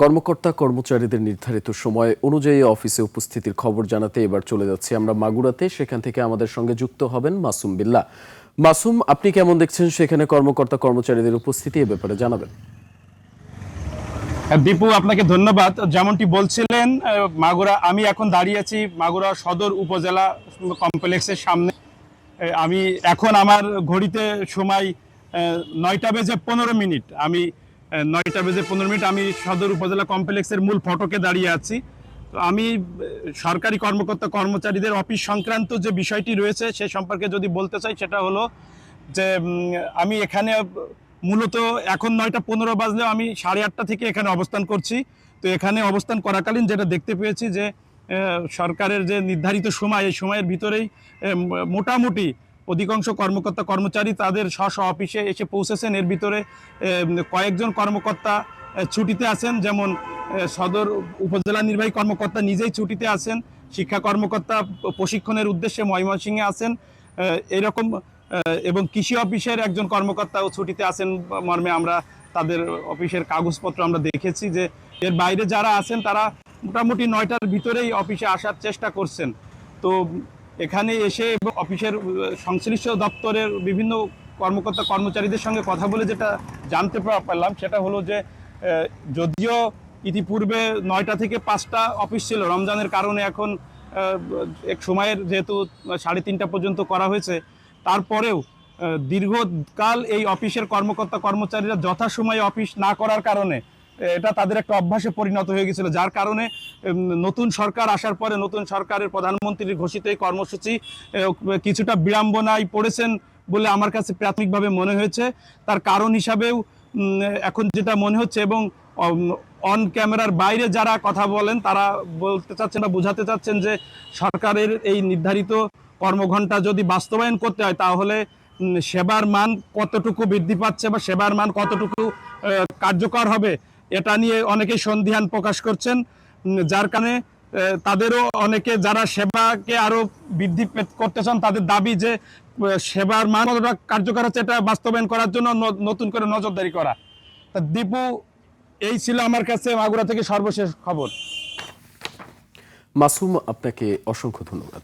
কর্মকর্তা কর্মচারীদের নির্ধারিত সময় অনুযায়ী অফিসে উপস্থিতির খবর জানাতে এবার চলে যাচ্ছি আমরা মাগুরাতে। সেখান থেকে আমাদের সঙ্গে যুক্ত হবেন মাসুম বিল্লাহ। মাসুম, আপনি কেমন দেখছেন সেখানে কর্মকর্তা কর্মচারীদের উপস্থিতি, এ ব্যাপারে জানাবেন। দীপু, আপনাকে ধন্যবাদ। যেমনটি বলছিলেন, মাগুরা, আমি এখন দাঁড়িয়ে আছি মাগুরা সদর উপজেলা কমপ্লেক্সের সামনে। আমি এখন আমার ঘড়িতে সময় 9:15। আমি 9:15 আমি সদর উপজেলা কমপ্লেক্সের মূল ফটকে দাঁড়িয়ে আছি। তো আমি সরকারি কর্মকর্তা কর্মচারীদের অফিস সংক্রান্ত যে বিষয়টি রয়েছে সে সম্পর্কে যদি বলতে চাই, সেটা হলো যে আমি এখানে মূলত এখন 9:15 বাজলেও আমি 8:30 থেকে এখানে অবস্থান করছি। তো এখানে অবস্থান করাকালীন যেটা দেখতে পেয়েছি যে সরকারের যে নির্ধারিত সময়, এই সময়ের ভিতরেই মোটামুটি অধিকাংশ কর্মকর্তা কর্মচারী তাদের স্ব অফিসে এসে পৌঁছেছেন। এর ভিতরে কয়েকজন কর্মকর্তা ছুটিতে আছেন, যেমন সদর উপজেলা নির্বাহী কর্মকর্তা নিজেই ছুটিতে আছেন, শিক্ষা কর্মকর্তা প্রশিক্ষণের উদ্দেশ্যে ময়মনসিংহে আছেন, এরকম, এবং কৃষি অফিসের একজন কর্মকর্তাও ছুটিতে আছেন মর্মে আমরা তাদের অফিসের কাগজপত্র আমরা দেখেছি। যে এর বাইরে যারা আছেন তারা মোটামুটি 9টার ভিতরেই অফিসে আসার চেষ্টা করছেন। তো এখানে এসে অফিসের সংশ্লিষ্ট দপ্তরের বিভিন্ন কর্মকর্তা কর্মচারীদের সঙ্গে কথা বলে যেটা জানতে পারলাম, সেটা হলো যে যদিও ইতিপূর্বে 9টা থেকে 5টা অফিস ছিল, রমজানের কারণে এখন এক সময়ের যেহেতু 3:30 পর্যন্ত করা হয়েছে, তারপরেও দীর্ঘকাল এই অফিসের কর্মকর্তা কর্মচারীরা যথাসময়ে অফিস না করার কারণে এটা তাদের একটা অভ্যাসে পরিণত হয়ে গেছিল, যার কারণে নতুন সরকার আসার পরে নতুন সরকারের প্রধানমন্ত্রীর ঘোষিত এই কর্মসূচি কিছুটা বিড়ম্বনায় পড়েছেন বলে আমার কাছে প্রাথমিকভাবে মনে হয়েছে। তার কারণ হিসাবেও এখন যেটা মনে হচ্ছে, এবং অন ক্যামেরার বাইরে যারা কথা বলেন তারা বলতে চাচ্ছেন বা বোঝাতে চাচ্ছেন যে সরকারের এই নির্ধারিত কর্মঘণ্টা যদি বাস্তবায়ন করতে হয় তাহলে সেবার মান কতটুকু বৃদ্ধি পাচ্ছে বা সেবার মান কতটুকু কার্যকর হবে, এটা নিয়ে অনেকেই সন্দিহান প্রকাশ করছেন। যার কারণে তাদেরও অনেকে যারা সেবাকে আরো বৃদ্ধি করতে চান, তাদের দাবি যে সেবার মান কতটা কার্যকর হচ্ছে এটা বাস্তবায়ন করার জন্য নতুন করে নজরদারি করা। তা দীপু, এই ছিল আমার কাছে মাগুরা থেকে সর্বশেষ খবর। মাসুম, আপনাকে অসংখ্য ধন্যবাদ।